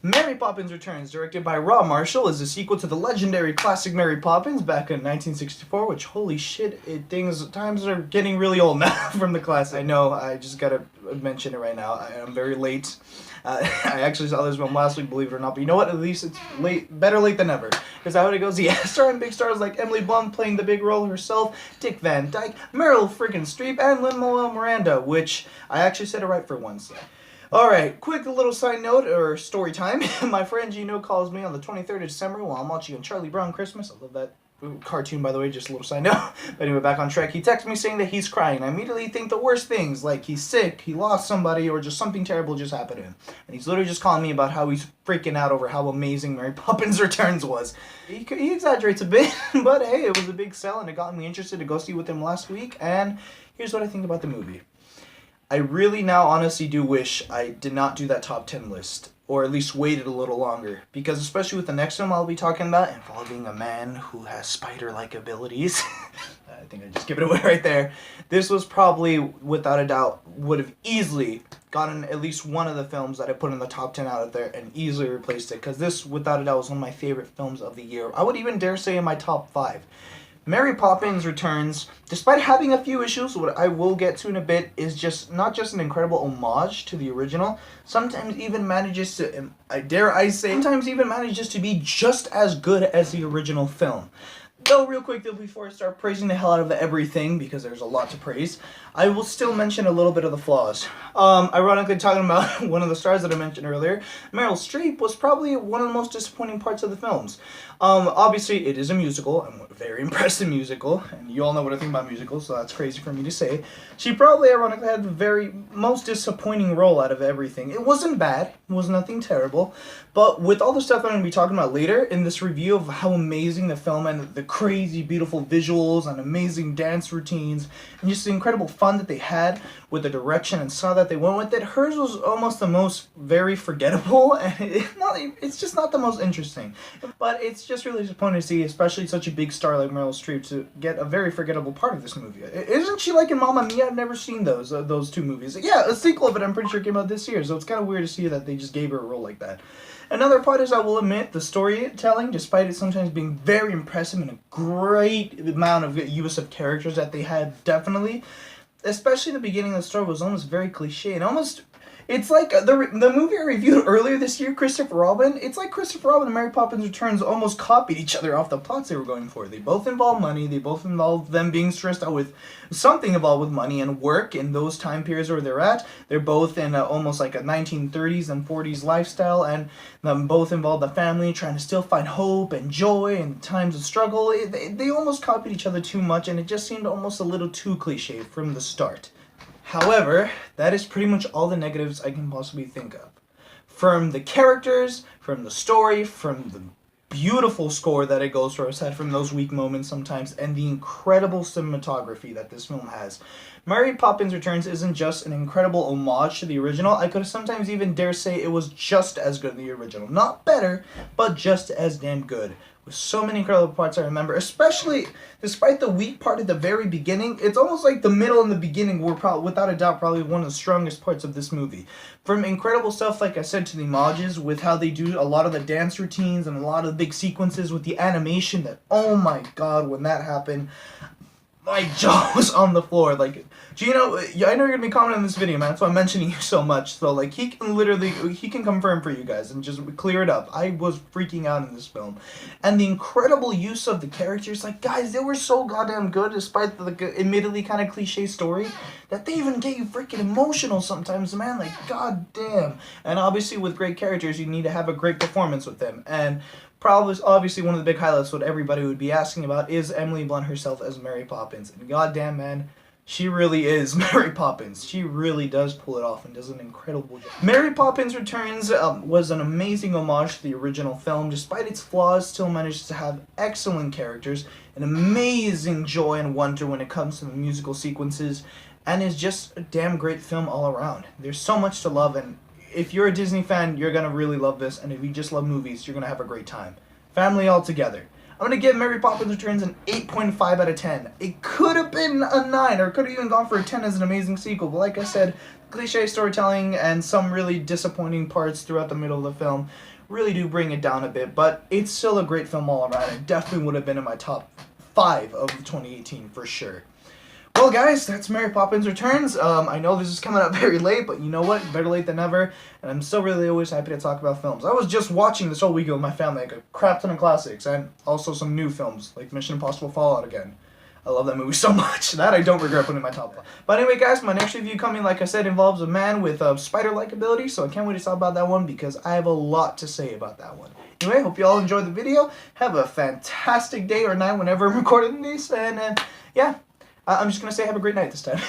Mary Poppins Returns, directed by Rob Marshall, is a sequel to the legendary classic Mary Poppins back in 1964, which, holy shit, times are getting really old now from the classic. I know, I just gotta mention it right now. I am very late. I actually saw this one last week, believe it or not, but you know what? At least it's better late than never. Because how it goes, yeah, starring big stars like Emily Blunt playing the big role herself, Dick Van Dyke, Meryl friggin' Streep, and Lin-Manuel Miranda, which I actually said it right for once. Alright, quick little side note, or story time. My friend Gino calls me on the 23rd of December while I'm watching on Charlie Brown Christmas. I love that cartoon, by the way, just a little side note. But anyway, back on track. He texts me saying that he's crying. I immediately think the worst things, like he's sick, he lost somebody, or just something terrible just happened to him. And he's literally just calling me about how he's freaking out over how amazing Mary Poppins Returns was. He exaggerates a bit, but hey, it was a big sell, and it got me interested to go see with him last week. And here's what I think about the movie. I really now honestly do wish I did not do that top 10 list, or at least waited a little longer, because especially with the next film I'll be talking about, involving a man who has spider-like abilities, I think I just give it away right there, this was probably, without a doubt, would have easily gotten at least one of the films that I put in the top 10 out of there and easily replaced it, because this, without a doubt, was one of my favorite films of the year. I would even dare say in my top 5. Mary Poppins Returns, despite having a few issues, what I will get to in a bit, is just not just an incredible homage to the original, sometimes even manages to, sometimes even manages to be just as good as the original film. Though, real quick, though, before I start praising the hell out of everything, because there's a lot to praise, I will still mention a little bit of the flaws. Ironically, talking about one of the stars that I mentioned earlier, Meryl Streep was probably one of the most disappointing parts of the films. Obviously, it is a musical, a very impressive musical, and you all know what I think about musicals, so that's crazy for me to say. She probably, ironically, had the very most disappointing role out of everything. It wasn't bad, it was nothing terrible, but with all the stuff I'm going to be talking about later in this review of how amazing the film and the crazy, beautiful visuals and amazing dance routines, and just the incredible fun that they had with the direction and style that they went with it, hers was almost the most very forgettable, and it's just not the most interesting. But it's just really disappointing to see, especially such a big star like Meryl Streep, to get a very forgettable part of this movie. Isn't she like in Mamma Mia? I've never seen those two movies. Yeah, a sequel of it I'm pretty sure came out this year, so it's kind of weird to see that they just gave her a role like that. Another part is, I will admit, the storytelling, despite it sometimes being very impressive and a great amount of use of characters that they had, definitely, especially in the beginning of the story, was almost very cliche and almost, it's like the movie I reviewed earlier this year, Christopher Robin. It's like Christopher Robin and Mary Poppins Returns almost copied each other off the plots they were going for. They both involve money. They both involve them being stressed out with something involved with money and work in those time periods where they're at. They're both in almost like a 1930s and 40s lifestyle, and them both involve the family trying to still find hope and joy in times of struggle. They almost copied each other too much, and it just seemed almost a little too cliche from the start. However, that is pretty much all the negatives I can possibly think of. From the characters, from the story, from the beautiful score that it goes for, aside from those weak moments sometimes, and the incredible cinematography that this film has. Mary Poppins Returns isn't just an incredible homage to the original. I could sometimes even dare say it was just as good as the original. Not better, but just as damn good. With so many incredible parts I remember, especially despite the weak part at the very beginning. It's almost like the middle and the beginning were probably, without a doubt, probably one of the strongest parts of this movie. From incredible stuff, like I said, to the homages with how they do a lot of the dance routines and a lot of the big sequences with the animation that, oh my god, when that happened, my jaw was on the floor. Like, Gino, I know you're gonna be commenting on this video, man, so I'm mentioning you so much. So, like, he can confirm for you guys and just clear it up. I was freaking out in this film. And the incredible use of the characters, like, guys, they were so goddamn good, despite the admittedly kind of cliche story, that they even get you freaking emotional sometimes, man. Like, goddamn. And obviously, with great characters, you need to have a great performance with them. And probably, obviously, one of the big highlights, what everybody would be asking about, is Emily Blunt herself as Mary Poppins. And goddamn, man, she really is Mary Poppins. She really does pull it off and does an incredible job. Mary Poppins Returns was an amazing homage to the original film. Despite its flaws, still manages to have excellent characters, an amazing joy and wonder when it comes to the musical sequences, and is just a damn great film all around. There's so much to love, and if you're a Disney fan, you're going to really love this, and if you just love movies, you're going to have a great time. Family all together. I'm going to give Mary Poppins Returns an 8.5 out of 10. It could have been a 9, or could have even gone for a 10 as an amazing sequel, but like I said, cliche storytelling and some really disappointing parts throughout the middle of the film really do bring it down a bit, but it's still a great film all around. It definitely would have been in my top 5 of 2018 for sure. Well, guys, that's Mary Poppins Returns. I know this is coming out very late, but you know what? Better late than never. And I'm still really always happy to talk about films. I was just watching this whole weekend with my family, like a crap ton of classics, and also some new films, like Mission Impossible Fallout again. I love that movie so much. That I don't regret putting in my top 5. But anyway, guys, my next review coming, like I said, involves a man with spider-like ability, so I can't wait to talk about that one because I have a lot to say about that one. Anyway, hope you all enjoyed the video. Have a fantastic day or night whenever I'm recording this, and yeah. I'm just going to say have a great night this time.